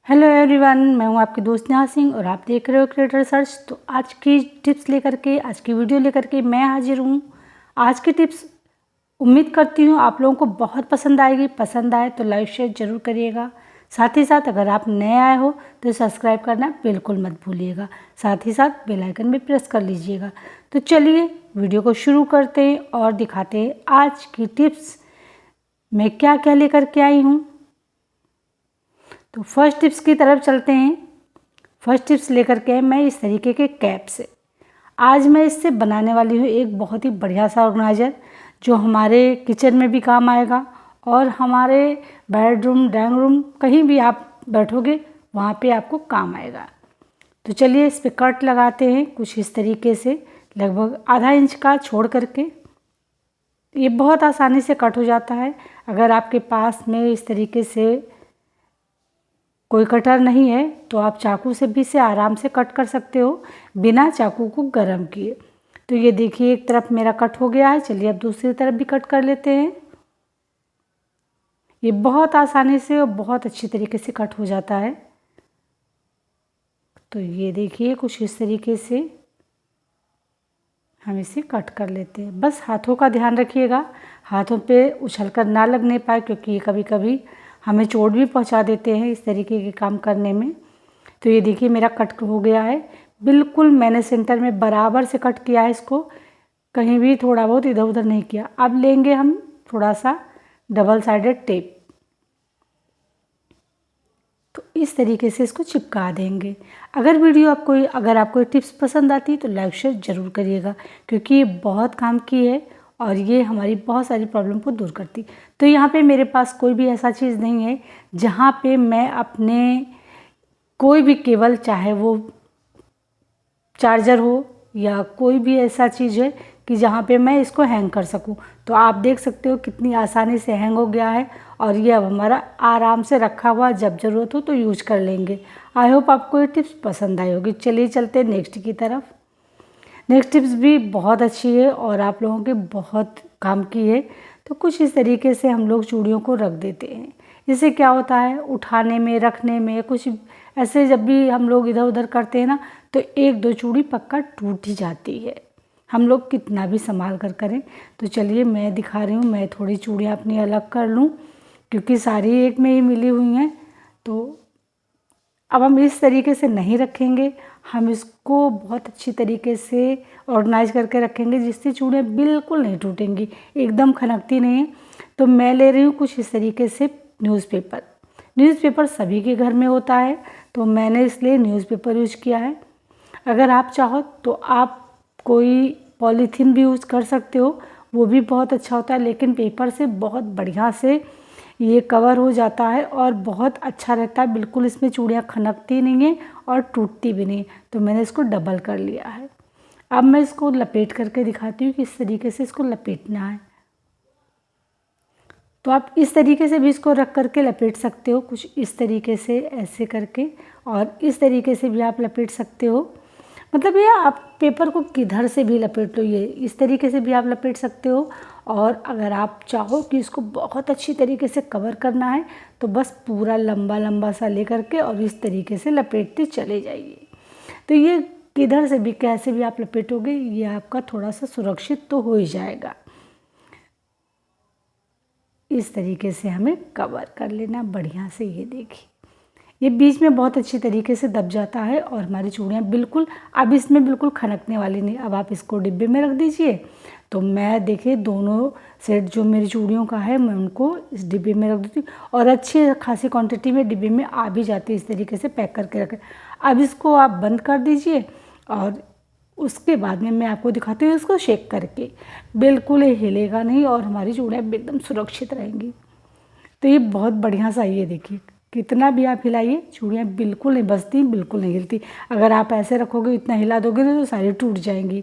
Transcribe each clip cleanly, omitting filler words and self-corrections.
Hello everyone, मैं हूं आपकी दोस्त नेहा सिंह और आप देख रहे हो क्रिएटर सर्च। तो आज की टिप्स लेकर के, आज की वीडियो लेकर के मैं हाजिर हूं। आज की टिप्स उम्मीद करती हूं आप लोगों को बहुत पसंद आएगी। पसंद आए तो लाइक शेयर जरूर करिएगा। साथ ही साथ अगर आप नए आए हो तो सब्सक्राइब करना बिल्कुल मत भूलिएगा। साथ ही साथ बेल आइकन भी प्रेस कर लीजिएगा। तो चलिए वीडियो को शुरू करते हैं और दिखाते हैं आज की टिप्स मैं क्या क्या लेकर के आई हूँ। तो फर्स्ट टिप्स की तरफ चलते हैं। फर्स्ट टिप्स लेकर के मैं इस तरीके के कैप से आज मैं इससे बनाने वाली हूँ एक बहुत ही बढ़िया सा ऑर्गेनाइज़र जो हमारे किचन में भी काम आएगा और हमारे बेडरूम, डाइनिंग रूम, कहीं भी आप बैठोगे वहाँ पे आपको काम आएगा। तो चलिए इस पे कट लगाते हैं कुछ इस तरीके से, लगभग आधा इंच का छोड़ करके। ये बहुत आसानी से कट हो जाता है। अगर आपके पास में इस तरीके से कोई कटर नहीं है तो आप चाकू से भी इसे आराम से कट कर सकते हो बिना चाकू को गर्म किए। तो ये देखिए एक तरफ मेरा कट हो गया है। चलिए अब दूसरी तरफ भी कट कर लेते हैं। ये बहुत आसानी से और बहुत अच्छी तरीके से कट हो जाता है। तो ये देखिए कुछ इस तरीके से हम इसे कट कर लेते हैं। बस हाथों का ध्यान रखिएगा, हाथों पे उछलकर ना लगने पाए, क्योंकि ये कभी कभी हमें चोट भी पहुंचा देते हैं इस तरीके के काम करने में। तो ये देखिए मेरा कट हो गया है बिल्कुल। मैंने सेंटर में बराबर से कट किया है इसको, कहीं भी थोड़ा बहुत इधर उधर नहीं किया। अब लेंगे हम थोड़ा सा डबल साइडेड टेप। तो इस तरीके से इसको चिपका देंगे। अगर आपको टिप्स पसंद आती है तो लाइक शेयर ज़रूर करिएगा, क्योंकि ये बहुत काम की है और ये हमारी बहुत सारी प्रॉब्लम को दूर करती। तो यहाँ पे मेरे पास कोई भी ऐसा चीज़ नहीं है जहाँ पे मैं अपने कोई भी केबल, चाहे वो चार्जर हो या कोई भी ऐसा चीज़ है कि जहाँ पे मैं इसको हैंग कर सकूँ। तो आप देख सकते हो कितनी आसानी से हैंग हो गया है और ये अब हमारा आराम से रखा हुआ, जब ज़रूरत हो तो यूज कर लेंगे। आई होप आपको ये टिप्स पसंद आई होगी। चलिए चलते हैं नेक्स्ट की तरफ। नेक्स्ट टिप्स भी बहुत अच्छी है और आप लोगों के बहुत काम की है। तो कुछ इस तरीके से हम लोग चूड़ियों को रख देते हैं। इससे क्या होता है, उठाने में, रखने में, कुछ ऐसे जब भी हम लोग इधर उधर करते हैं ना तो एक दो चूड़ी पक्का टूट ही जाती है, हम लोग कितना भी संभाल कर करें। तो चलिए मैं दिखा रही हूँ। मैं थोड़ी चूड़ियाँ अपनी अलग कर लूँ क्योंकि सारी एक में ही मिली हुई हैं। तो अब हम इस तरीके से नहीं रखेंगे, हम इसको बहुत अच्छी तरीके से ऑर्गेनाइज करके रखेंगे जिससे चूड़ियाँ बिल्कुल नहीं टूटेंगी, एकदम खनकती नहीं है। तो मैं ले रही हूँ कुछ इस तरीके से न्यूज़पेपर। न्यूज़पेपर सभी के घर में होता है तो मैंने इसलिए न्यूज़पेपर यूज किया है। अगर आप चाहो तो आप कोई पॉलीथीन भी यूज़ कर सकते हो, वो भी बहुत अच्छा होता है, लेकिन पेपर से बहुत बढ़िया से ये कवर हो जाता है और बहुत अच्छा रहता है। बिल्कुल इसमें चूड़ियाँ खनकती नहीं है और टूटती भी नहीं। तो मैंने इसको डबल कर लिया है। अब मैं इसको लपेट करके दिखाती हूँ कि इस तरीके से इसको लपेटना है। तो आप इस तरीके से भी इसको रख करके लपेट सकते हो, कुछ इस तरीके से ऐसे करके, और इस तरीके से भी आप लपेट सकते हो। मतलब ये आप पेपर को किधर से भी लपेट लो, ये इस तरीके से भी आप लपेट सकते हो। और अगर आप चाहो कि इसको बहुत अच्छी तरीके से कवर करना है तो बस पूरा लंबा लंबा सा ले करके और इस तरीके से लपेटते चले जाइए। तो ये किधर से भी, कैसे भी आप लपेटोगे, ये आपका थोड़ा सा सुरक्षित तो हो ही जाएगा। इस तरीके से हमें कवर कर लेना बढ़िया से। ये देखिए ये बीच में बहुत अच्छी तरीके से दब जाता है और हमारी चूड़ियाँ बिल्कुल अब इसमें बिल्कुल खनकने वाली नहीं। अब आप इसको डिब्बे में रख दीजिए। तो मैं देखिए दोनों सेट जो मेरी चूड़ियों का है मैं उनको इस डिब्बे में रख देती हूँ और अच्छी खासी क्वांटिटी में डिब्बे में आ भी जाती है। इस तरीके से पैक करके रखें। अब इसको आप बंद कर दीजिए और उसके बाद में मैं आपको दिखाती हूँ इसको शेक करके। बिल्कुल ये हिलेगा नहीं और हमारी चूड़ियाँ एकदम सुरक्षित रहेंगी। तो ये बहुत बढ़िया सा, ये देखिए कितना भी आप हिलाइए चूड़ियाँ बिल्कुल नहीं बचती, बिल्कुल नहीं हिलती। अगर आप ऐसे रखोगे, इतना हिला दोगे तो सारी टूट जाएंगी।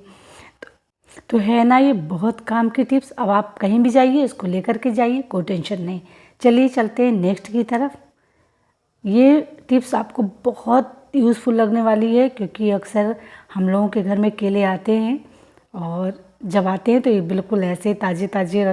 तो है ना ये बहुत काम की टिप्स। अब आप कहीं भी जाइए इसको लेकर के जाइए, कोई टेंशन नहीं। चलिए चलते हैं नेक्स्ट की तरफ। ये टिप्स आपको बहुत यूज़फुल लगने वाली है क्योंकि अक्सर हम लोगों के घर में केले आते हैं और जब आते हैं तो ये बिल्कुल ऐसे ताज़े ताज़े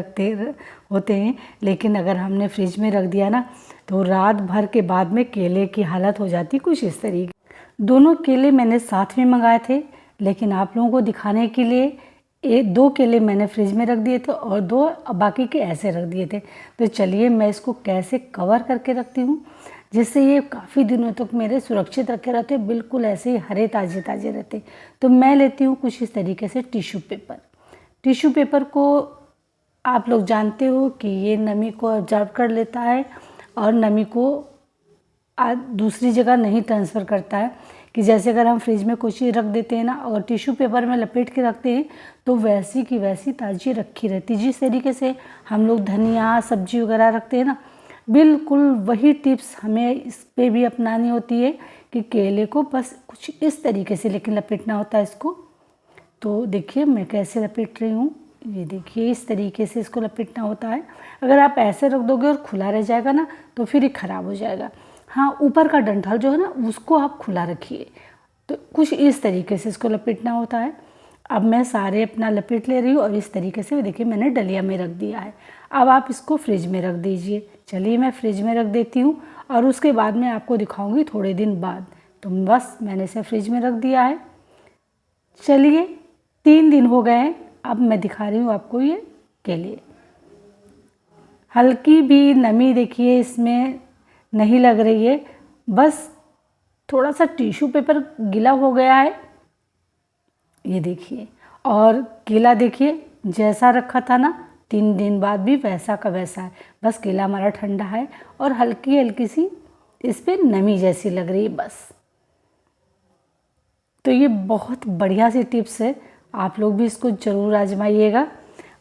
होते हैं। लेकिन अगर हमने फ्रिज में रख दिया ना तो रात भर के बाद में केले की हालत हो जाती कुछ इस तरीके। दोनों केले मैंने साथ में मंगाए थे, लेकिन आप लोगों को दिखाने के लिए 2 केले मैंने फ्रिज में रख दिए थे और 2 बाकी के ऐसे रख दिए थे। तो चलिए मैं इसको कैसे कवर करके रखती हूँ जिससे ये काफ़ी दिनों तक मेरे सुरक्षित रखे रहते, बिल्कुल ऐसे ही हरे ताज़े ताज़े रहते। तो मैं लेती हूँ कुछ इस तरीके से टिश्यू पेपर। टिश्यू पेपर को आप लोग जानते हो कि ये नमी को ऑब्जर्व कर लेता है और नमी को दूसरी जगह नहीं ट्रांसफ़र करता है। कि जैसे अगर हम फ्रिज में कोई चीज़ रख देते हैं ना और टिश्यू पेपर में लपेट के रखते हैं तो वैसी की वैसी ताज़ी रखी रहती। जिस तरीके से हम लोग धनिया सब्जी वगैरह रखते हैं ना, बिल्कुल वही टिप्स हमें इस पे भी अपनानी होती है कि केले को बस कुछ इस तरीके से लेकिन लपेटना होता है इसको। तो देखिए मैं कैसे लपेट रही हूँ, ये देखिए इस तरीके से इसको लपेटना होता है। अगर आप ऐसे रख दोगे और खुला रह जाएगा ना तो फिर ये ख़राब हो जाएगा। हाँ, ऊपर का डंठल जो है ना उसको आप खुला रखिए। तो कुछ इस तरीके से इसको लपेटना होता है। अब मैं सारे अपना लपेट ले रही हूँ और इस तरीके से देखिए मैंने डलिया में रख दिया है। अब आप इसको फ्रिज में रख दीजिए। चलिए मैं फ्रिज में रख देती हूँ और उसके बाद मैं आपको दिखाऊंगी थोड़े दिन बाद। तो बस मैंने इसे फ्रिज में रख दिया है। चलिए 3 दिन हो गए हैं, अब मैं दिखा रही हूँ आपको ये केले। हल्की भी नमी देखिए इसमें नहीं लग रही है, बस थोड़ा सा टिश्यू पेपर गीला हो गया है, ये देखिए। और केला देखिए जैसा रखा था ना 3 दिन बाद भी वैसा का वैसा है, बस केला हमारा ठंडा है और हल्की हल्की सी इस पर नमी जैसी लग रही है बस। तो ये बहुत बढ़िया सी टिप्स है, आप लोग भी इसको ज़रूर आजमाइएगा।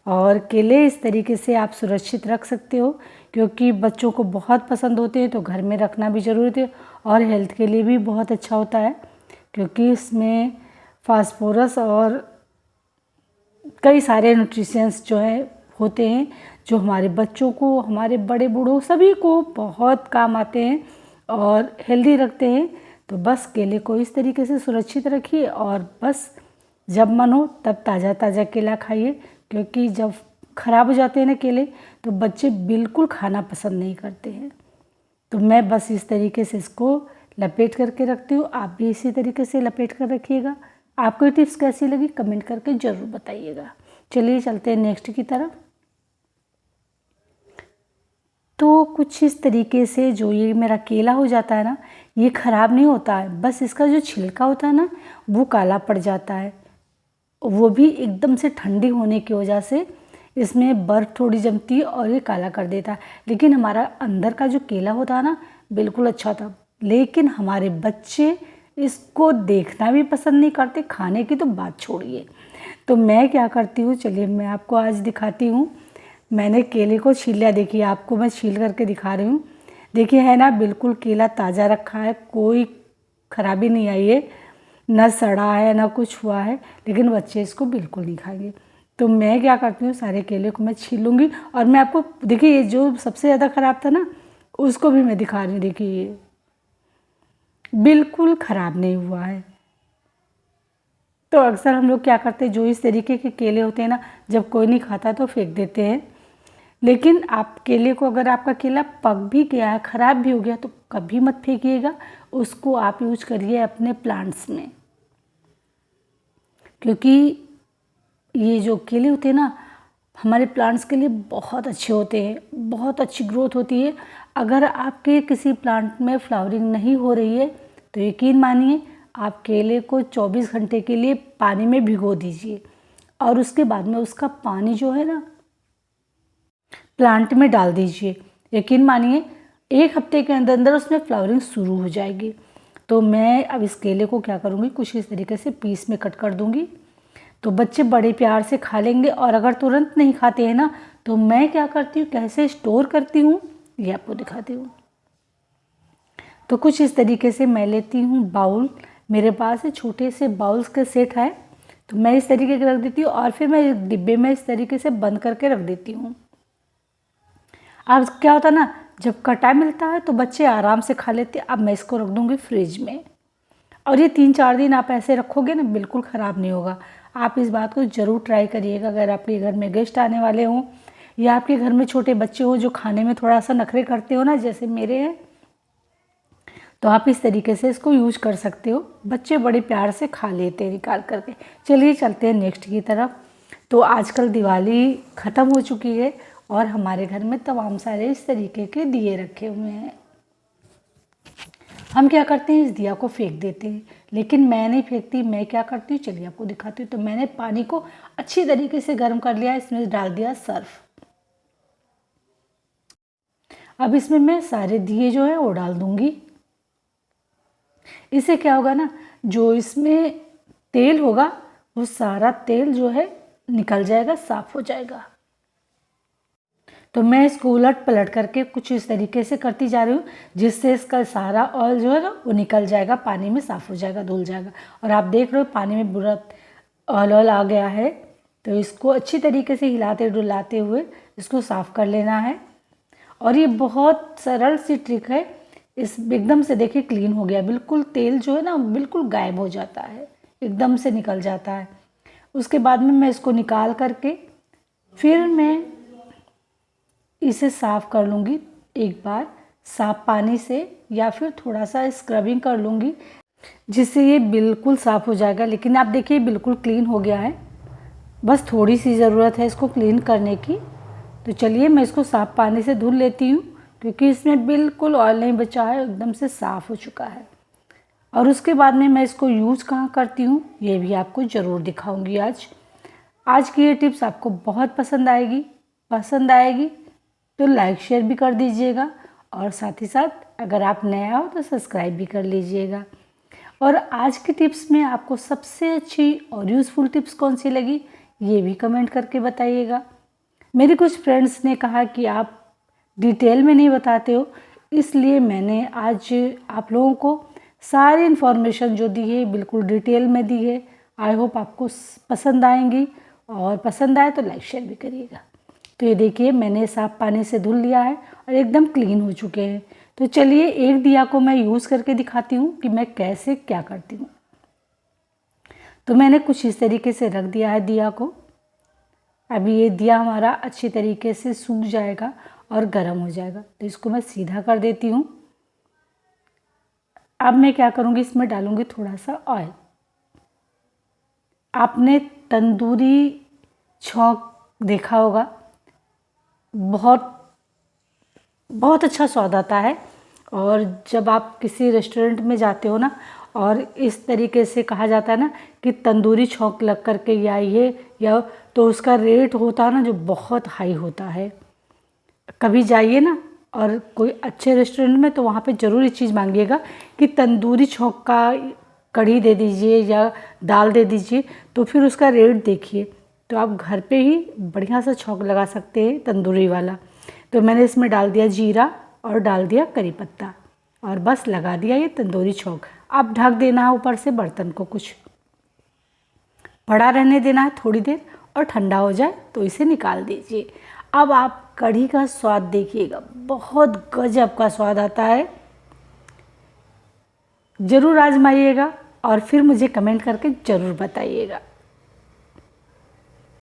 और केले इस तरीके से आप सुरक्षित रख सकते हो क्योंकि बच्चों को बहुत पसंद होते हैं, तो घर में रखना भी ज़रूरी है और हेल्थ के लिए भी बहुत अच्छा होता है क्योंकि इसमें फास्फोरस और कई सारे न्यूट्रिशंस जो है होते हैं जो हमारे बच्चों को, हमारे बड़े बूढ़ों सभी को बहुत काम आते हैं और हेल्दी रखते हैं। तो बस केले को इस तरीके से सुरक्षित रखिए और बस जब मन हो तब ताज़ा ताज़ा केला खाइए क्योंकि जब ख़राब हो जाते हैं ना केले तो बच्चे बिल्कुल खाना पसंद नहीं करते हैं। तो मैं बस इस तरीके से इसको लपेट करके रखती हूँ, आप भी इसी तरीके से लपेट कर रखिएगा। आपको ये टिप्स कैसी लगी कमेंट करके ज़रूर बताइएगा। चलिए चलते हैं नेक्स्ट की तरफ। तो कुछ इस तरीके से जो ये मेरा केला हो जाता है ना, ये ख़राब नहीं होता है, बस इसका जो छिलका होता है ना वो काला पड़ जाता है, वो भी एकदम से ठंडी होने की वजह से इसमें बर्फ़ थोड़ी जमती है और ये काला कर देता है। लेकिन हमारा अंदर का जो केला होता है ना बिल्कुल अच्छा था, लेकिन हमारे बच्चे इसको देखना भी पसंद नहीं करते, खाने की तो बात छोड़िए। तो मैं क्या करती हूँ, चलिए मैं आपको आज दिखाती हूँ। मैंने केले को छील लिया, देखिए आपको मैं छील करके दिखा रही हूँ। देखिए है ना, बिल्कुल केला ताज़ा रखा है, कोई ख़राबी नहीं आई है, ना सड़ा है ना कुछ हुआ है, लेकिन बच्चे इसको बिल्कुल नहीं खाएंगे। तो मैं क्या करती हूँ, सारे केले को मैं छील लूँगी और मैं आपको देखिए ये जो सबसे ज़्यादा ख़राब था ना उसको भी मैं दिखा रही हूँ। देखिए ये बिल्कुल ख़राब नहीं हुआ है। तो अक्सर हम लोग क्या करते हैं, जो इस तरीके के केले होते हैं ना, जब कोई नहीं खाता तो फेंक देते हैं। लेकिन आप केले को, अगर आपका केला पक भी गया है, ख़राब भी हो गया, तो कभी मत फेंकिएगा, उसको आप यूज करिए अपने प्लांट्स में। क्योंकि ये जो केले होते हैं ना हमारे प्लांट्स के लिए बहुत अच्छे होते हैं, बहुत अच्छी ग्रोथ होती है। अगर आपके किसी प्लांट में फ्लावरिंग नहीं हो रही है तो यकीन मानिए आप केले को 24 घंटे के लिए पानी में भिगो दीजिए और उसके बाद में उसका पानी जो है ना प्लांट में डाल दीजिए। यकीन मानिए 1 हफ्ते के अंदर अंदर उसमें फ्लावरिंग शुरू हो जाएगी। तो मैं अब इस केले को क्या करूँगी, कुछ इस तरीके से पीस में कट कर दूँगी, तो बच्चे बड़े प्यार से खा लेंगे। और अगर तुरंत नहीं खाते हैं ना तो मैं क्या करती हूँ, कैसे स्टोर करती हूँ ये आपको दिखाती हूँ। तो कुछ इस तरीके से मैं लेती हूँ बाउल, मेरे पास है छोटे से बाउल्स के सेट है, तो मैं इस तरीके के रख देती हूँ और फिर मैं एक डिब्बे में इस तरीके से बंद करके रख देती हूँ। अब क्या होता है ना, जब कटा मिलता है तो बच्चे आराम से खा लेते हैं। अब मैं इसको रख दूँगी फ्रिज में और ये 3-4 दिन आप ऐसे रखोगे ना बिल्कुल ख़राब नहीं होगा। आप इस बात को ज़रूर ट्राई करिएगा अगर आपके घर में गेस्ट आने वाले हों या आपके घर में छोटे बच्चे हो जो खाने में थोड़ा सा नखरे करते हो ना, जैसे मेरे हैं, तो आप इस तरीके से इसको यूज कर सकते हो। बच्चे बड़े प्यार से खा लेते हैं निकाल करके। चलिए चलते हैं नेक्स्ट की तरफ। तो आजकल दिवाली ख़त्म हो चुकी है और हमारे घर में तमाम सारे इस तरीके के दिए रखे हुए हैं। हम क्या करते हैं, इस दिया को फेंक देते हैं, लेकिन मैं नहीं फेंकती। मैं क्या करती हूँ, चलिए आपको दिखाती हूँ। तो मैंने पानी को अच्छी तरीके से गर्म कर लिया, इसमें डाल दिया सर्फ। अब इसमें मैं सारे दिए जो है वो डाल दूंगी। इससे क्या होगा ना, जो इसमें तेल होगा वो सारा तेल जो है निकल जाएगा, साफ हो जाएगा। तो मैं इसको उलट पलट करके कुछ इस तरीके से करती जा रही हूँ, जिससे इसका सारा ऑयल जो है ना वो निकल जाएगा, पानी में साफ़ हो जाएगा, धुल जाएगा। और आप देख रहे हो पानी में बुरा ऑयल आ गया है। तो इसको अच्छी तरीके से हिलाते डुलाते हुए इसको साफ़ कर लेना है। और ये बहुत सरल सी ट्रिक है। इस एकदम से देखिए क्लीन हो गया, बिल्कुल तेल जो है ना बिल्कुल गायब हो जाता है, एकदम से निकल जाता है। उसके बाद में मैं इसको निकाल करके फिर मैं इसे साफ़ कर लूँगी एक बार साफ़ पानी से, या फिर थोड़ा सा स्क्रबिंग कर लूँगी, जिससे ये बिल्कुल साफ़ हो जाएगा। लेकिन आप देखिए बिल्कुल क्लीन हो गया है, बस थोड़ी सी ज़रूरत है इसको क्लीन करने की। तो चलिए मैं इसको साफ़ पानी से धुल लेती हूँ, क्योंकि इसमें बिल्कुल ऑयल नहीं बचा है, एकदम से साफ़ हो चुका है। और उसके बाद में मैं इसको यूज़ कहाँ करती हूँ ये भी आपको ज़रूर दिखाऊंगी। आज की ये टिप्स आपको बहुत पसंद आएगी तो लाइक शेयर भी कर दीजिएगा, और साथ ही साथ अगर आप नया हो तो सब्सक्राइब भी कर लीजिएगा। और आज की टिप्स में आपको सबसे अच्छी और यूज़फुल टिप्स कौन सी लगी ये भी कमेंट करके बताइएगा। मेरे कुछ फ्रेंड्स ने कहा कि आप डिटेल में नहीं बताते हो, इसलिए मैंने आज आप लोगों को सारी इन्फॉर्मेशन जो दी है बिल्कुल डिटेल में दी है। आई होप आपको पसंद आएंगी, और पसंद आए तो लाइक शेयर भी करिएगा। तो ये देखिए मैंने साफ़ पानी से धुल लिया है और एकदम क्लीन हो चुके हैं। तो चलिए एक दिया को मैं यूज़ करके दिखाती हूँ कि मैं कैसे क्या करती हूँ। तो मैंने कुछ इस तरीके से रख दिया है दिया को। अभी ये दिया हमारा अच्छी तरीके से सूख जाएगा और गर्म हो जाएगा। तो इसको मैं सीधा कर देती हूँ। अब मैं क्या करूँगी, इसमें डालूँगी थोड़ा सा ऑयल। आपने तंदूरी छौंक देखा होगा, बहुत अच्छा स्वाद आता है। और जब आप किसी रेस्टोरेंट में जाते हो ना, और इस तरीके से कहा जाता है ना कि तंदूरी छौंक लग करके या तो उसका रेट होता है ना जो बहुत हाई होता है। कभी जाइए ना और कोई अच्छे रेस्टोरेंट में, तो वहाँ पे ज़रूर ये चीज़ मांगिएगा कि तंदूरी छौंक का कढ़ी दे दीजिए या दाल दे दीजिए। तो फिर उसका रेट देखिए, तो आप घर पे ही बढ़िया सा छौंक लगा सकते हैं तंदूरी वाला। तो मैंने इसमें डाल दिया जीरा और डाल दिया करी पत्ता, और बस लगा दिया ये तंदूरी छौंक। अब ढक देना है ऊपर से बर्तन को, कुछ पड़ा रहने देना है थोड़ी देर, और ठंडा हो जाए तो इसे निकाल दीजिए। अब आप कढ़ी का स्वाद देखिएगा, बहुत गजब का स्वाद आता है। ज़रूर आजमाइएगा और फिर मुझे कमेंट करके ज़रूर बताइएगा।